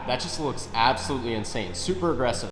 that just looks absolutely insane. Super aggressive.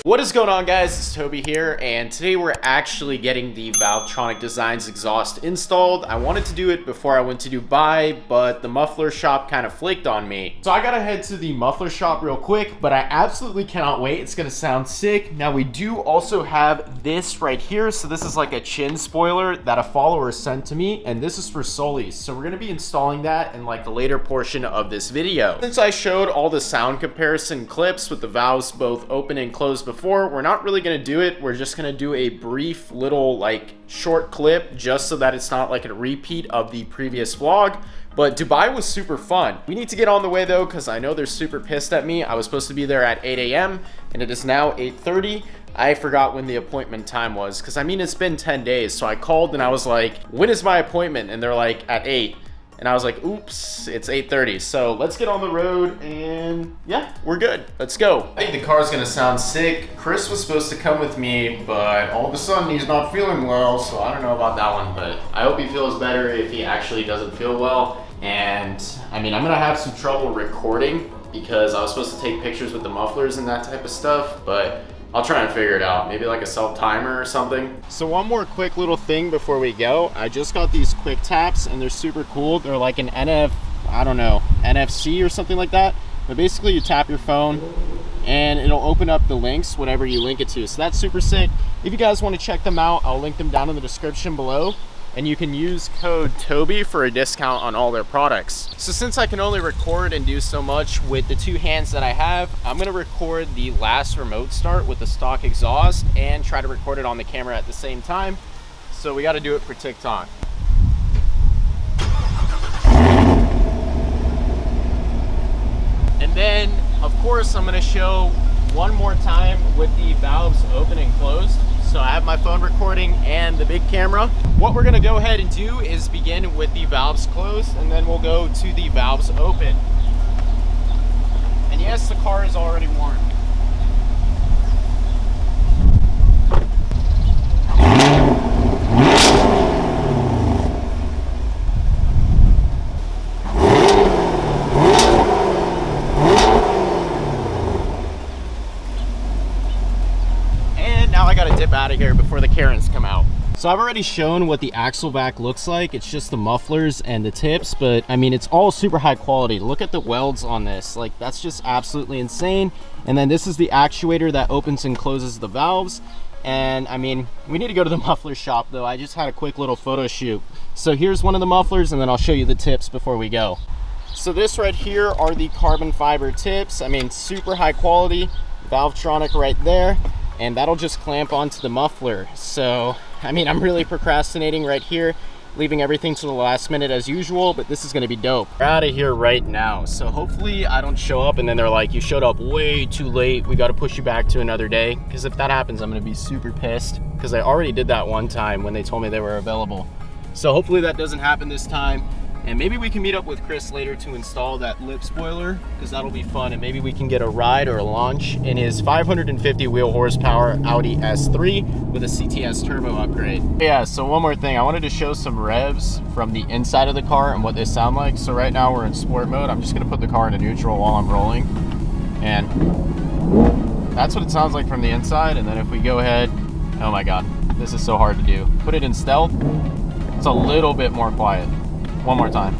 What is going on, guys? It's Toby here, and today we're actually getting the Valvetronic Designs exhaust installed. I wanted to do it before I went to Dubai, but the muffler shop kind of flaked on me. So I gotta head to the muffler shop real quick, but I absolutely cannot wait. It's gonna sound sick. Now we do also have this right here. So this is like a chin spoiler that a follower sent to me, and this is for Sully. So we're gonna be installing that in like the later portion of this video. Since I showed all the sound comparison clips with the valves both open and closed before, we're not really gonna do it. We're just gonna do a brief little like short clip just so that it's not like a repeat of the previous vlog. But Dubai was super fun. We need to get on the way though, because I know they're super pissed at me. I was supposed to be there at 8 a.m. and it is now 8:30. I forgot when the appointment time was, because I mean it's been 10 days. So I called and I was like, when is my appointment? And they're like, at 8. And I was like, oops, it's 8:30. So let's get on the road and yeah, we're good. Let's go. I think the car's gonna sound sick. Chris was supposed to come with me, but all of a sudden he's not feeling well. So I don't know about that one, but I hope he feels better if he actually doesn't feel well. And I mean, I'm gonna have some trouble recording because I was supposed to take pictures with the mufflers and that type of stuff, but I'll try and figure it out. Maybe like a self-timer or something. So one more quick little thing before we go. I just got these quick taps and they're super cool. They're like an NFC or something like that. But basically you tap your phone and it'll open up the links, whatever you link it to. So that's super sick. If you guys want to check them out, I'll link them down in the description below. And you can use code Toby for a discount on all their products. So since I can only record and do so much with the two hands that I have, I'm gonna record the last remote start with the stock exhaust and try to record it on the camera at the same time. So we gotta do it for TikTok. And then, of course, I'm gonna show one more time with the valves open and closed. So I have my phone recording and the big camera. What we're gonna go ahead and do is begin with the valves closed, and then we'll go to the valves open. And yes, the car is already warm. I gotta dip out of here before the Karens come out. So I've already shown what the axle back looks like. It's just the mufflers and the tips, but I mean, it's all super high quality. Look at the welds on this. Like, that's just absolutely insane. And then this is the actuator that opens and closes the valves. And I mean, we need to go to the muffler shop though. I just had a quick little photo shoot. So here's one of the mufflers, and then I'll show you the tips before we go. So this right here are the carbon fiber tips. I mean, super high quality. Valvetronic right there. And that'll just clamp onto the muffler. So, I mean, I'm really procrastinating right here, leaving everything to the last minute as usual, but this is gonna be dope. We're out of here right now. So hopefully I don't show up and then they're like, you showed up way too late. We gotta push you back to another day. Because if that happens, I'm gonna be super pissed, because I already did that one time when they told me they were available. So hopefully that doesn't happen this time. And maybe we can meet up with Chris later to install that lip spoiler, because that'll be fun. And maybe we can get a ride or a launch in his 550 wheel horsepower Audi S3 with a CTS turbo upgrade. Yeah, so one more thing. I wanted to show some revs from the inside of the car and what they sound like. So right now we're in sport mode. I'm just gonna put the car into neutral while I'm rolling. And that's what it sounds like from the inside. And then if we go ahead, oh my God, this is so hard to do. Put it in stealth, it's a little bit more quiet. One more time.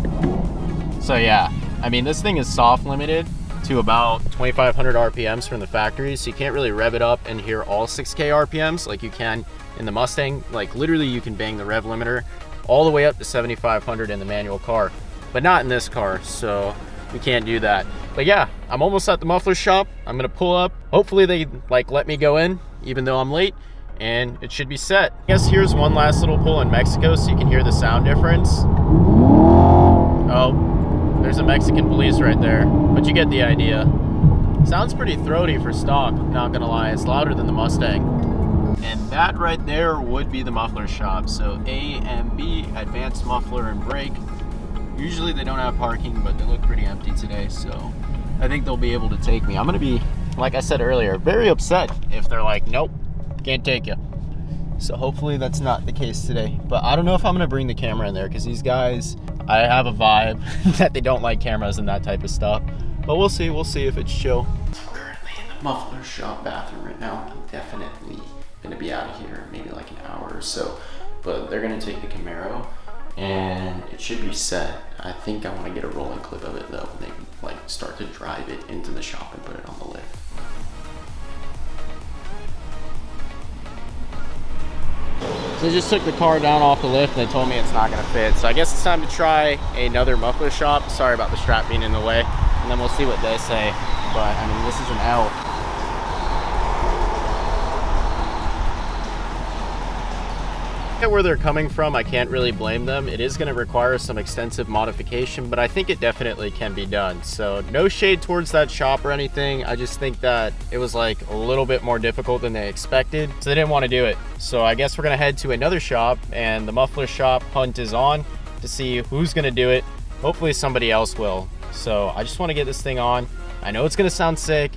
So yeah, I mean, this thing is soft limited to about 2,500 RPMs from the factory, so you can't really rev it up and hear all 6K RPMs like you can in the Mustang. Like literally you can bang the rev limiter all the way up to 7,500 in the manual car, but not in this car, so we can't do that. But yeah, I'm almost at the muffler shop. I'm gonna pull up. Hopefully they like let me go in even though I'm late, and it should be set. I guess here's one last little pull in Mexico so you can hear the sound difference. Oh, there's a Mexican police right there, but you get the idea. Sounds pretty throaty for stock, not gonna lie. It's louder than the Mustang. And that right there would be the muffler shop. So A and B, advanced muffler and brake. Usually they don't have parking, but they look pretty empty today, so I think they'll be able to take me. I'm gonna be, like I said earlier, very upset if they're like, nope, can't take you. So hopefully that's not the case today. But I don't know if I'm gonna bring the camera in there, because these guys, I have a vibe that they don't like cameras and that type of stuff. But we'll see if it's chill. Currently in the muffler shop bathroom right now. I'm definitely gonna be out of here maybe like an hour or so. But they're gonna take the Camaro and it should be set. I think I want to get a rolling clip of it though, when they like start to drive it into the shop and put it on the lift. So they just took the car down off the lift and they told me it's not gonna fit. So I guess it's time to try another muffler shop. Sorry about the strap being in the way. And then we'll see what they say. But I mean, this is an L. Where they're coming from, I can't really blame them. It is going to require some extensive modification, but I think it definitely can be done. So no shade towards that shop or anything. I just think that it was like a little bit more difficult than they expected, so they didn't want to do it. So I guess we're going to head to another shop, and the muffler shop hunt is on to see who's going to do it. Hopefully somebody else will. So I just want to get this thing on. I know it's going to sound sick,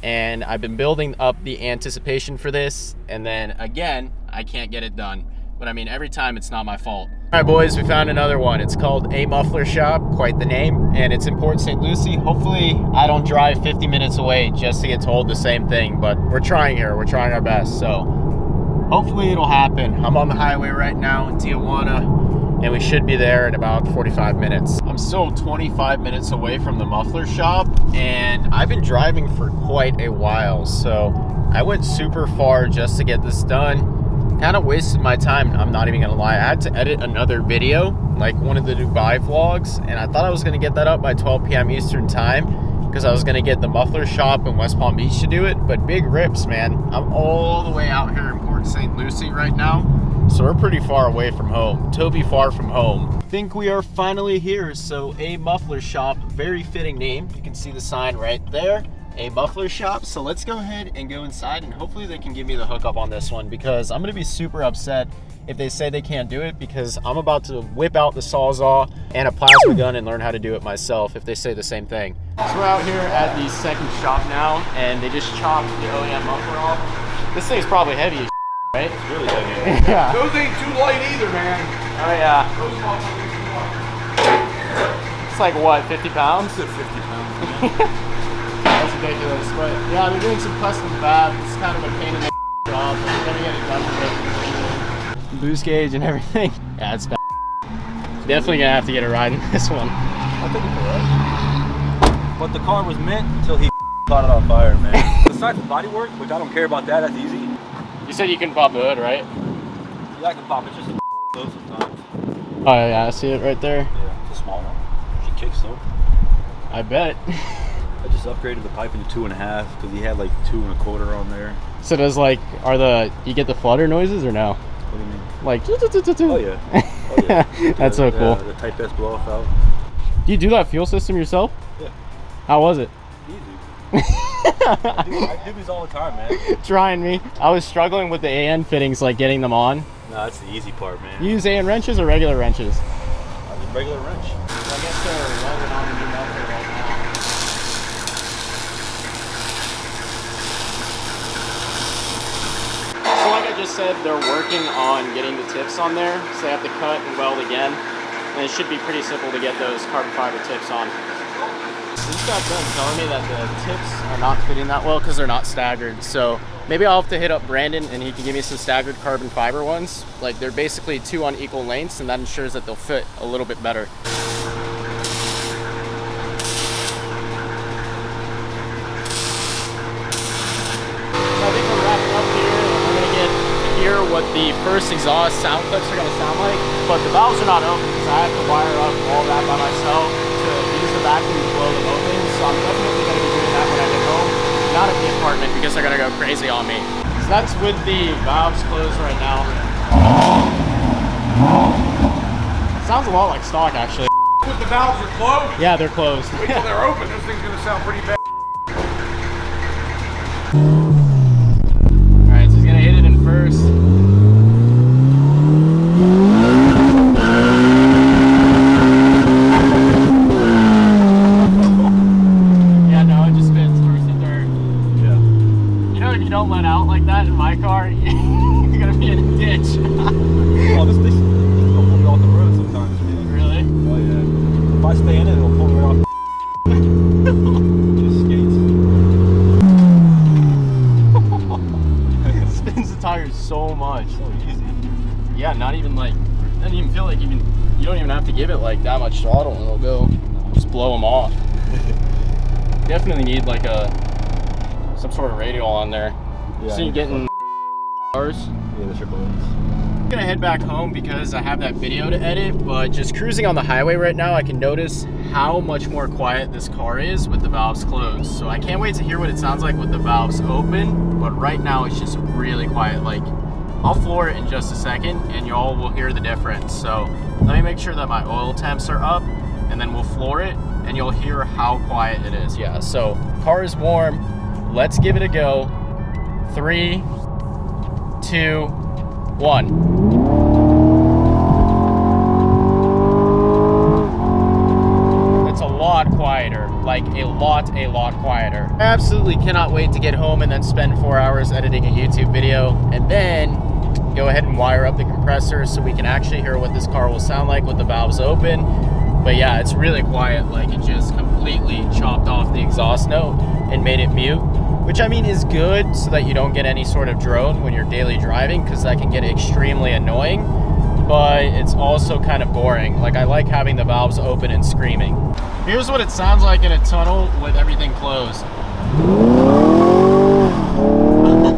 and I've been building up the anticipation for this, and then again, I can't get it done. But I mean, every time it's not my fault. All right, boys, we found another one. It's called A Muffler Shop, quite the name, and it's in Port St. Lucie. Hopefully, I don't drive 50 minutes away just to get told the same thing, but we're trying here. We're trying our best, so hopefully it'll happen. I'm on the highway right now in Tijuana, and we should be there in about 45 minutes. I'm still 25 minutes away from the muffler shop, and I've been driving for quite a while, so I went super far just to get this done. Kind of wasted my time, I'm not even gonna lie. I had to edit another video, like one of the Dubai vlogs, and I thought I was gonna get that up by 12 p.m. Eastern time because I was gonna get the muffler shop in West Palm Beach to do it, but big rips, man. I'm all the way out here in Port St. Lucie right now, so we're pretty far away from home. Toby far from home. I think we are finally here. So A Muffler Shop, very fitting name. You can see the sign right there. A muffler shop. So let's go ahead and go inside, and hopefully they can give me the hookup on this one, because I'm gonna be super upset if they say they can't do it, because I'm about to whip out the Sawzall and a plasma gun and learn how to do it myself if they say the same thing. So we're out here at the second shop now, and they just chopped the OEM muffler off. This thing's probably heavy as right? It's really heavy. Yeah. Those ain't too light either, man. Oh yeah. It's like what, 50 pounds? It's 50 pounds. That's ridiculous, but yeah, they're doing some custom fab. It's kind of a pain in the job, but we're gonna get it done. Boost gauge and everything. Yeah, it's bad. Definitely gonna have to get a ride in this one. I think it's alright. But the car was meant until he caught it on fire, man. Besides the body work, which I don't care about that, that's easy. You said you can pop the hood, right? Yeah, I can pop it. It's just a though sometimes. Oh yeah, I see it right there. Yeah, it's a small one. She kicks though. I bet. I just upgraded the pipe into 2.5 because he had like 2 1/4 on there. So does like, you get the flutter noises or no? What do you mean? Like, oh yeah. Oh, yeah. That's so cool. The Type S blow off valve. Do you do that fuel system yourself? Yeah. How was it? Easy. I do these all the time, man. Trying me. I was struggling with the AN fittings, like getting them on. No, that's the easy part, man. You use AN wrenches or regular wrenches? I use regular wrench. So I guess they're welding on the new muffler right now. So like I just said, they're working on getting the tips on there. So they have to cut and weld again. And it should be pretty simple to get those carbon fiber tips on. Just got done telling me that the tips are not fitting that well because they're not staggered. So maybe I'll have to hit up Brandon and he can give me some staggered carbon fiber ones. Like they're basically 2 on equal lengths, and that ensures that they'll fit a little bit better. I think we're wrapping up here, and we're gonna get to hear what the first exhaust sound clips are gonna sound like. But the valves are not open because I have to wire up all that by myself to use the vacuum to blow them open. So I'm definitely gonna be doing that when I get home. Not at the apartment because they're gonna go crazy on me. So that's with the valves closed right now. Sounds a lot like stock actually. With the valves are closed? Yeah, they're closed. Wait till they're open, this thing's gonna sound pretty bad. Alright, so he's gonna hit it in first. Yeah, no, it just spins first and third. Yeah. You know, if you don't let out like that in my car, you're gonna be in a ditch. Oh, this thing will pull me off the road sometimes, man. Really? Oh yeah. If I stay in it, it'll pull me off. so much. So easy. Yeah, not even like, doesn't even feel like you don't even have to give it like that much throttle and it'll go, just blow them off. Definitely need like some sort of radial on there. Yeah, so you're getting cars. Yeah, the triple A's. I'm gonna head back home because I have that video to edit, but just cruising on the highway right now, I can notice how much more quiet this car is with the valves closed. So I can't wait to hear what it sounds like with the valves open, but right now it's just really quiet. Like, I'll floor it in just a second and y'all will hear the difference. So let me make sure that my oil temps are up and then we'll floor it and you'll hear how quiet it is. Yeah, so car is warm. Let's give it a go. 3, 2, 1. That's a lot quieter, like a lot quieter. I absolutely cannot wait to get home and then spend 4 hours editing a YouTube video and then go ahead and wire up the compressor so we can actually hear what this car will sound like with the valves open. But yeah, it's really quiet, like it just completely chopped off the exhaust note and made it mute, which I mean is good so that you don't get any sort of drone when you're daily driving, because that can get extremely annoying, but it's also kind of boring. Like, I like having the valves open and screaming. Here's what it sounds like in a tunnel with everything closed.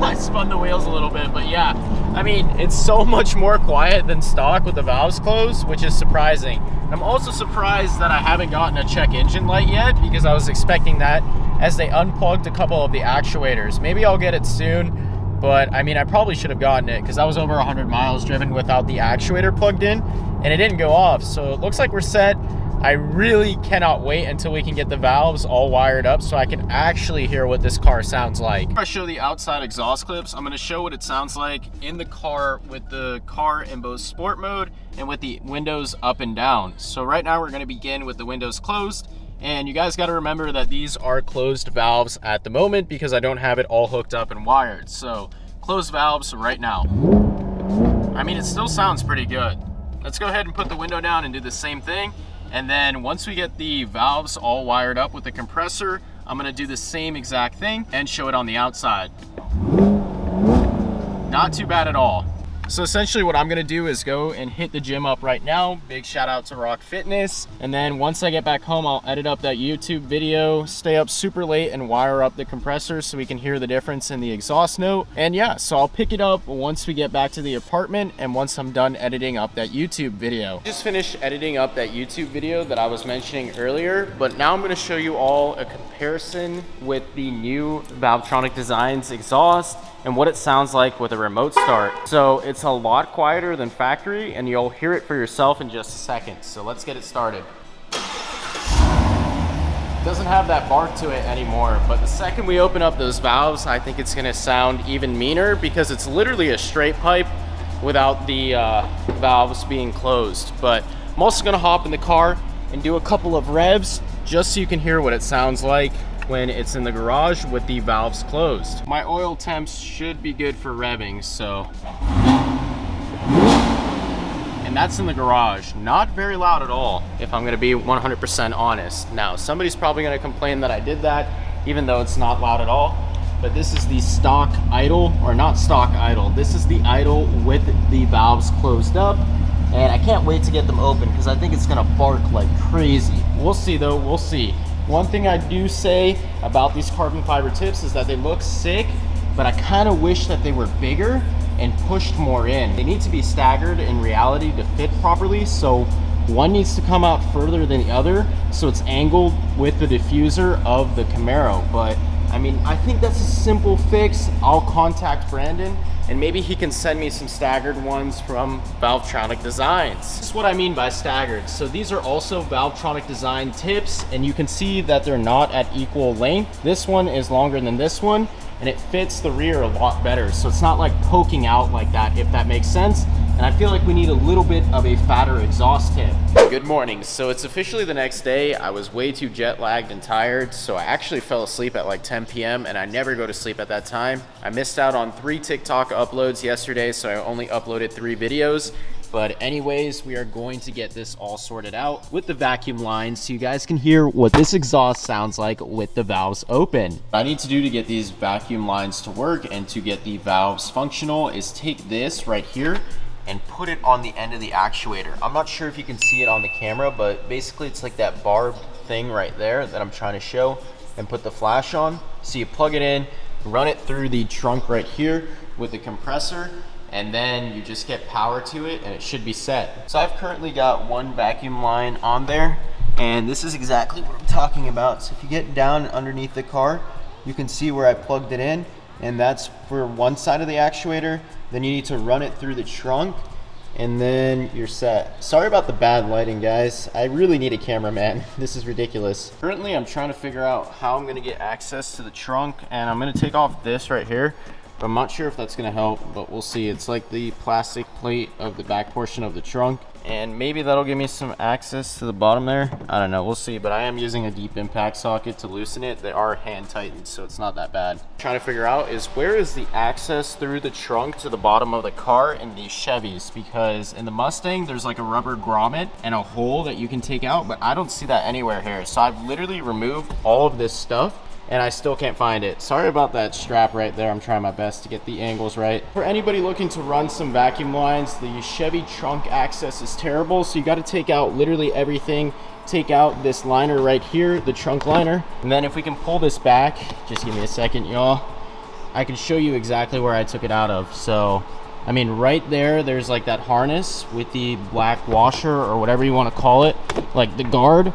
I spun the wheels a little bit, but yeah, I mean, it's so much more quiet than stock with the valves closed, which is surprising. I'm also surprised that I haven't gotten a check engine light yet, because I was expecting that as they unplugged a couple of the actuators. Maybe I'll get it soon, but I mean, I probably should have gotten it because I was over 100 miles driven without the actuator plugged in and it didn't go off. So it looks like we're set. I really cannot wait until we can get the valves all wired up so I can actually hear what this car sounds like. Before I show the outside exhaust clips, I'm going to show what it sounds like in the car with the car in both sport mode and with the windows up and down. So right now we're going to begin with the windows closed. And you guys got to remember that these are closed valves at the moment because I don't have it all hooked up and wired. So closed valves right now. I mean, it still sounds pretty good. Let's go ahead and put the window down and do the same thing. And then once we get the valves all wired up with the compressor, I'm gonna do the same exact thing and show it on the outside. Not too bad at all. So essentially what I'm gonna do is go and hit the gym up right now. Big shout out to Rock Fitness. And then once I get back home, I'll edit up that YouTube video, stay up super late and wire up the compressor so we can hear the difference in the exhaust note. And yeah, so I'll pick it up once we get back to the apartment and once I'm done editing up that YouTube video. Just finished editing up that YouTube video that I was mentioning earlier, but now I'm gonna show you all a comparison with the new Valvetronic Designs exhaust and what it sounds like with a remote start. So it's a lot quieter than factory and you'll hear it for yourself in just a second. So let's get it started. It doesn't have that bark to it anymore, but the second we open up those valves, I think it's gonna sound even meaner because it's literally a straight pipe without the valves being closed. But I'm also gonna hop in the car and do a couple of revs just so you can hear what it sounds like when it's in the garage with the valves closed. My oil temps should be good for revving, so. And that's in the garage. Not very loud at all, if I'm gonna be 100% honest. Now, somebody's probably gonna complain that I did that, even though it's not loud at all. But this is the stock idle, or not stock idle. This is the idle with the valves closed up. And I can't wait to get them open because I think it's gonna bark like crazy. We'll see though, we'll see. One thing I do say about these carbon fiber tips is that they look sick, but I kind of wish that they were bigger and pushed more in. They need to be staggered in reality to fit properly, so one needs to come out further than the other, so it's angled with the diffuser of the Camaro. But I mean, I think that's a simple fix. I'll contact Brandon and maybe he can send me some staggered ones from Valvetronic Designs. This is what I mean by staggered. So these are also Valvetronic Design tips, and you can see that they're not at equal length. This one is longer than this one, and it fits the rear a lot better. So it's not like poking out like that, if that makes sense. And I feel like we need a little bit of a fatter exhaust tip. Good morning. So it's officially the next day. I was way too jet lagged and tired, so I actually fell asleep at like 10 p.m. and I never go to sleep at that time. I missed out on 3 TikTok uploads yesterday, so I only uploaded 3 videos. But anyways, we are going to get this all sorted out with the vacuum line so you guys can hear what this exhaust sounds like with the valves open. What I need to do to get these vacuum lines to work and to get the valves functional is take this right here and put it on the end of the actuator. I'm not sure if you can see it on the camera, but basically it's like that barbed thing right there that I'm trying to show, and put the flash on. So you plug it in, run it through the trunk right here with the compressor, and then you just get power to it and it should be set. So I've currently got one vacuum line on there, and this is exactly what I'm talking about. So if you get down underneath the car, you can see where I plugged it in, and that's for one side of the actuator. Then you need to run it through the trunk, and then you're set. Sorry about the bad lighting, guys. I really need a cameraman. This is ridiculous. Currently, I'm trying to figure out how I'm gonna get access to the trunk, and I'm gonna take off this right here. I'm not sure if that's gonna help, but we'll see. It's like the plastic plate of the back portion of the trunk, and maybe that'll give me some access to the bottom there. I don't know, we'll see. But I am using a deep impact socket to loosen it. They are hand tightened, so it's not that bad. Trying to figure out is where is the access through the trunk to the bottom of the car in these Chevys, because in the Mustang there's like a rubber grommet and a hole that you can take out, but I don't see that anywhere here. So I've literally removed all of this stuff and I still can't find it. Sorry about that strap right there. I'm trying my best to get the angles right. For anybody looking to run some vacuum lines, the Chevy trunk access is terrible, so you gotta take out literally everything. Take out this liner right here, the trunk liner. And then if we can pull this back, just give me a second, y'all. I can show you exactly where I took it out of. So, I mean, right there, there's like that harness with the black washer or whatever you wanna call it, like the guard.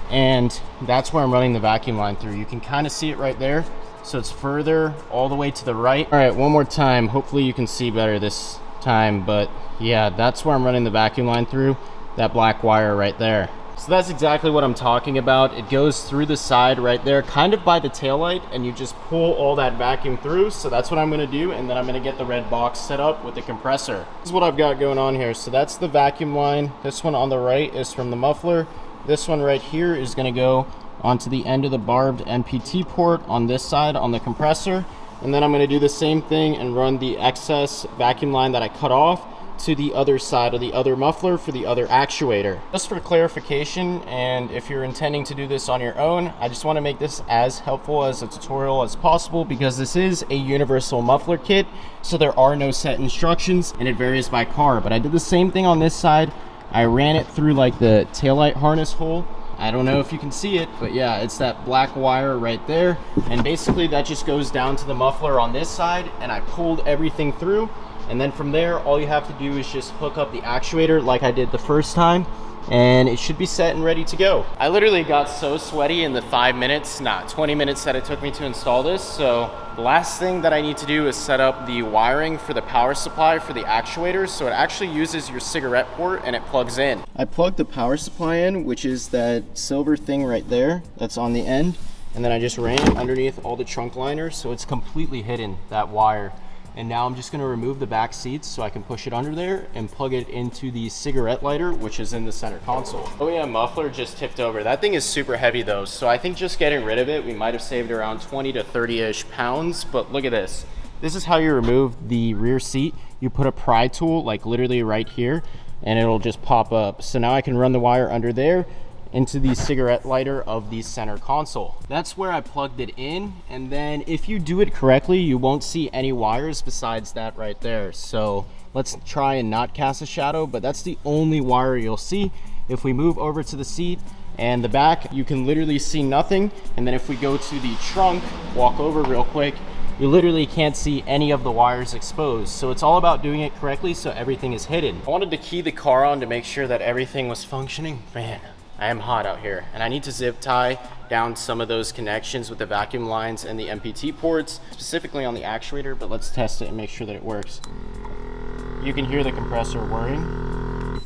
And that's where I'm running the vacuum line through. You can kind of see it right there. So it's further all the way to the right. All right, one more time. Hopefully you can see better this time, but yeah, that's where I'm running the vacuum line through, that black wire right there. So that's exactly what I'm talking about. It goes through the side right there, kind of by the taillight, and you just pull all that vacuum through. So that's what I'm gonna do, and then I'm gonna get the red box set up with the compressor. This is what I've got going on here. So that's the vacuum line. This one on the right is from the muffler. This one right here is gonna go onto the end of the barbed NPT port on this side on the compressor. And then I'm gonna do the same thing and run the excess vacuum line that I cut off to the other side of the other muffler for the other actuator. Just for clarification, and if you're intending to do this on your own, I just wanna make this as helpful as a tutorial as possible, because this is a universal muffler kit, so there are no set instructions and it varies by car. But I did the same thing on this side. I ran it through like the taillight harness hole. I don't know if you can see it, but yeah, it's that black wire right there. And basically that just goes down to the muffler on this side, and I pulled everything through. And then from there, all you have to do is just hook up the actuator like I did the first time, and it should be set and ready to go. I literally got so sweaty in the 20 minutes that it took me to install this. So the last thing that I need to do is set up the wiring for the power supply for the actuators. So it actually uses your cigarette port and it plugs in. I plugged the power supply in, which is that silver thing right there that's on the end. And then I just ran it underneath all the trunk liners, so it's completely hidden, that wire. And now I'm just gonna remove the back seats so I can push it under there and plug it into the cigarette lighter, which is in the center console. Oh yeah, muffler just tipped over. That thing is super heavy though, so I think just getting rid of it, we might have saved around 20 to 30-ish pounds, but look at this. This is how you remove the rear seat. You put a pry tool, like literally right here, and it'll just pop up. So now I can run the wire under there into the cigarette lighter of the center console. That's where I plugged it in, and then if you do it correctly, you won't see any wires besides that right there. So let's try and not cast a shadow, but that's the only wire you'll see. If we move over to the seat and the back, you can literally see nothing. And then if we go to the trunk, walk over real quick, you literally can't see any of the wires exposed. So it's all about doing it correctly so everything is hidden. I wanted to key the car on to make sure that everything was functioning. Man, I am hot out here, and I need to zip tie down some of those connections with the vacuum lines and the MPT ports, specifically on the actuator, but let's test it and make sure that it works. You can hear the compressor whirring.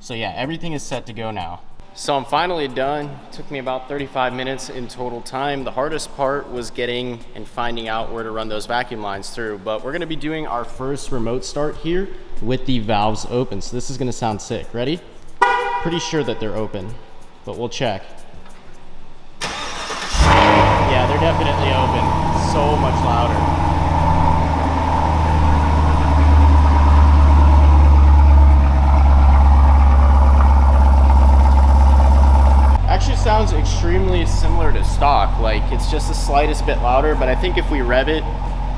So yeah, everything is set to go now. So I'm finally done. It took me about 35 minutes in total time. The hardest part was getting and finding out where to run those vacuum lines through, but we're gonna be doing our first remote start here with the valves open. So this is gonna sound sick. Ready? Pretty sure that they're open, but we'll check. Yeah, they're definitely open. So much louder. sounds extremely similar to stock. Like, it's just the slightest bit louder, but I think if we rev it,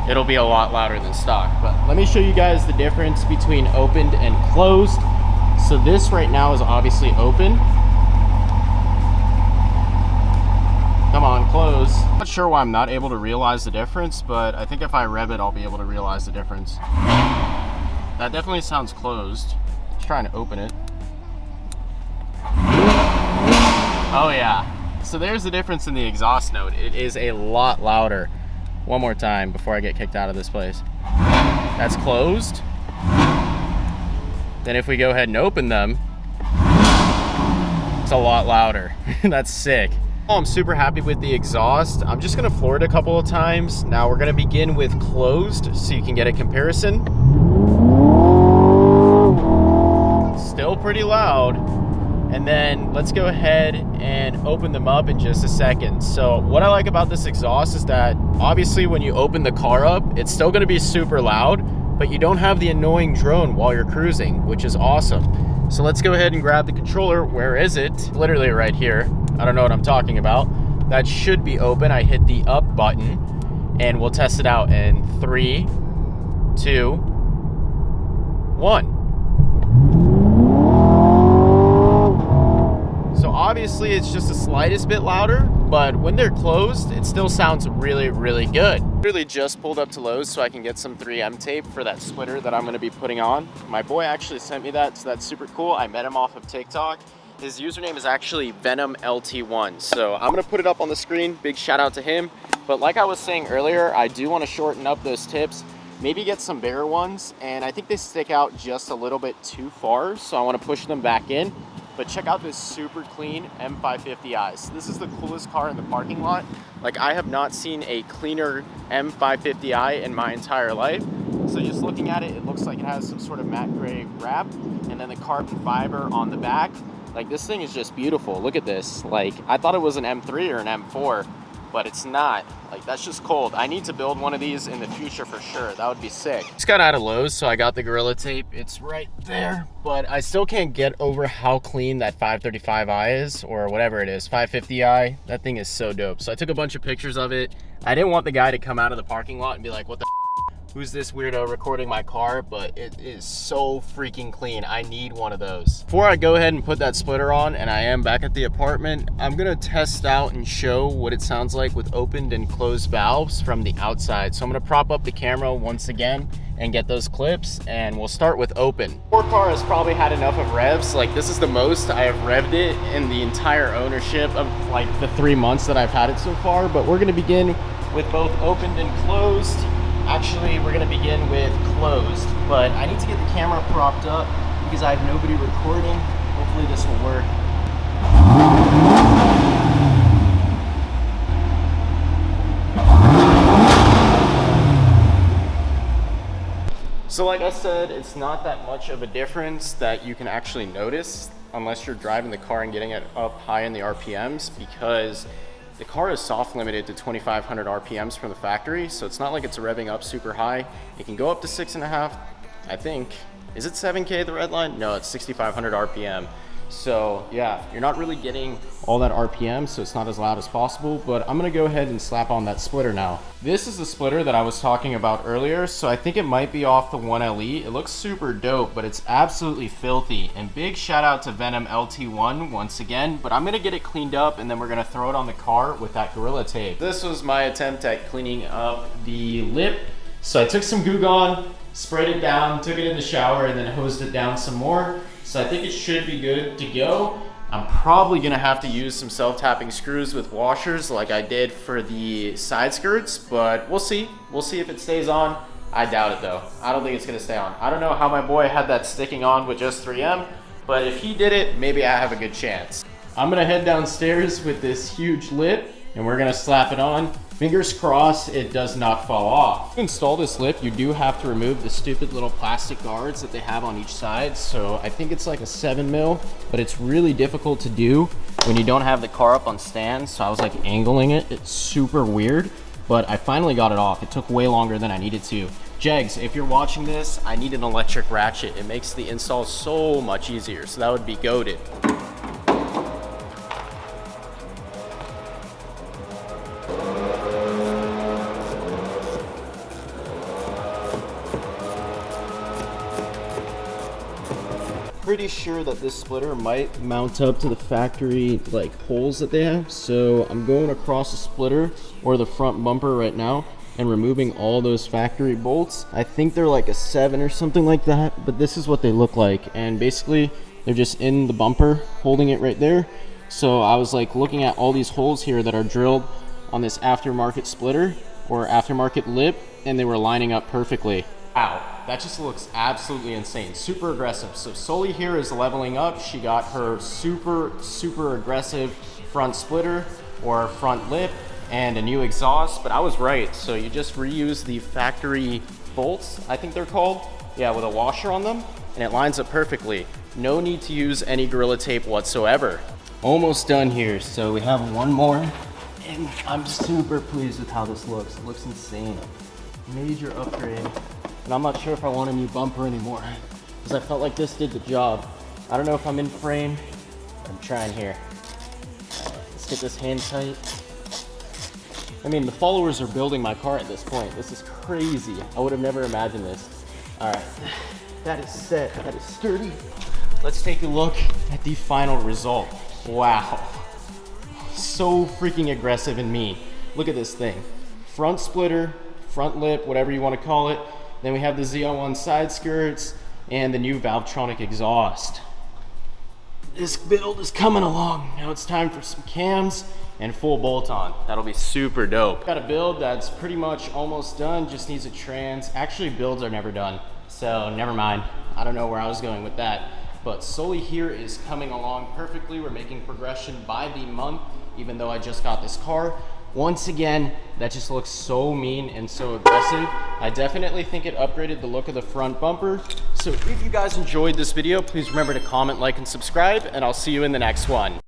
it'll be a lot louder than stock. But let me show you guys the difference between opened and closed. So this right now is obviously open. Come on, close. Not sure why I'm not able to realize the difference, but I think if I rev it, I'll be able to realize the difference. That definitely sounds closed. Let's try and open it. Oh yeah. So there's the difference in the exhaust note. It is a lot louder. One more time before I get kicked out of this place. That's closed. Then if we go ahead and open them, it's a lot louder. That's sick. I'm super happy with the exhaust. I'm just gonna floor it a couple of times. Now we're gonna begin with closed so you can get a comparison. Still pretty loud. And then let's go ahead and open them up in just a second. So what I like about this exhaust is that obviously when you open the car up, it's still gonna be super loud, but you don't have the annoying drone while you're cruising, which is awesome. So let's go ahead and grab the controller. Where is it? Literally right here. I don't know what I'm talking about. That should be open. I hit the up button and we'll test it out in 3, 2, 1. So obviously it's just the slightest bit louder, but when they're closed, it still sounds really, really good. Really just pulled up to Lowe's so I can get some 3M tape for that splitter that I'm gonna be putting on. My boy actually sent me that, so that's super cool. I met him off of TikTok. His username is actually Venom LT1. So I'm gonna put it up on the screen. Big shout out to him. But like I was saying earlier, I do wanna shorten up those tips, maybe get some bigger ones. And I think they stick out just a little bit too far. So I wanna push them back in. But check out this super clean M550i. So this is the coolest car in the parking lot. Like, I have not seen a cleaner M550i in my entire life. So just looking at it, it looks like it has some sort of matte gray wrap and then the carbon fiber on the back. Like, this thing is just beautiful. Look at this. Like, I thought it was an M3 or an M4, but it's not. Like, that's just cold. I need to build one of these in the future for sure. That would be sick. Just got out of Lowe's, so I got the Gorilla Tape. It's right there, but I still can't get over how clean that 535i is, or whatever it is, 550i. That thing is so dope. So I took a bunch of pictures of it. I didn't want the guy to come out of the parking lot and be like, what the who's this weirdo recording my car? But it is so freaking clean. I need one of those. Before I go ahead and put that splitter on, and I am back at the apartment, I'm gonna test out and show what it sounds like with opened and closed valves from the outside. So I'm gonna prop up the camera once again and get those clips, and we'll start with open. Poor car has probably had enough of revs. Like, this is the most I have revved it in the entire ownership of like the 3 months that I've had it so far. But we're gonna begin with both opened and closed. Actually, we're gonna begin with closed, but I need to get the camera propped up because I have nobody recording. Hopefully this will work. So like I said, it's not that much of a difference that you can actually notice unless you're driving the car and getting it up high in the RPMs, because the car is soft limited to 2,500 RPMs from the factory, so it's not like it's revving up super high. It can go up to 6.5, I think. Is it 7K, the red line? No, it's 6,500 RPM. So yeah, you're not really getting all that RPM, so it's not as loud as possible, but I'm gonna go ahead and slap on that splitter now. This is the splitter that I was talking about earlier, so I think it might be off the 1LE. It looks super dope, but it's absolutely filthy. And big shout out to Venom LT1 once again, but I'm gonna get it cleaned up and then we're gonna throw it on the car with that Gorilla Tape. This was my attempt at cleaning up the lip. So I took some Goo Gone, sprayed it down, took it in the shower, and then hosed it down some more. So I think it should be good to go. I'm probably gonna have to use some self-tapping screws with washers like I did for the side skirts, but we'll see. We'll see if it stays on. I doubt it though. I don't think it's gonna stay on. I don't know how my boy had that sticking on with just 3M, but if he did it, maybe I have a good chance. I'm gonna head downstairs with this huge lip and we're gonna slap it on. Fingers crossed it does not fall off. To install this lip, you do have to remove the stupid little plastic guards that they have on each side. So I think it's like a 7mm, but it's really difficult to do when you don't have the car up on stands. So I was like angling it. It's super weird, but I finally got it off. It took way longer than I needed to. Jegs, if you're watching this, I need an electric ratchet. It makes the install so much easier. So that would be goated. pretty sure that this splitter might mount up to the factory like holes that they have. So I'm going across the splitter or the front bumper right now and removing all those factory bolts. I think they're like a 7 or something like that, but this is what they look like. And basically they're just in the bumper holding it right there. So I was like looking at all these holes here that are drilled on this aftermarket splitter or aftermarket lip, and they were lining up perfectly. Wow, that just looks absolutely insane. Super aggressive. So Sully here is leveling up. She got her super aggressive front splitter or front lip and a new exhaust, but I was right. So you just reuse the factory bolts, I think they're called. Yeah, with a washer on them, and it lines up perfectly. No need to use any Gorilla Tape whatsoever. Almost done here. So we have one more, and I'm super pleased with how this looks. It looks insane. Major upgrade. And I'm not sure if I want a new bumper anymore, because I felt like this did the job. I don't know if I'm in frame. I'm trying here. All right, let's get this hand tight. I mean, the followers are building my car at this point. This is crazy. I would have never imagined this. All right, that is set, that is sturdy. Let's take a look at the final result. Wow, so freaking aggressive and mean. Look at this thing. Front splitter, front lip, whatever you want to call it. Then we have the ZL1 side skirts and the new Valvetronic exhaust. This build is coming along. Now it's time for some cams and full bolt on. That'll be super dope. Got a build that's pretty much almost done, just needs a trans. Actually, builds are never done, so never mind. I don't know where I was going with that. But Sully here is coming along perfectly. We're making progression by the month, even though I just got this car. Once again, that just looks so mean and so aggressive. I definitely think it upgraded the look of the front bumper. So if you guys enjoyed this video, please remember to comment, like, and subscribe, and I'll see you in the next one.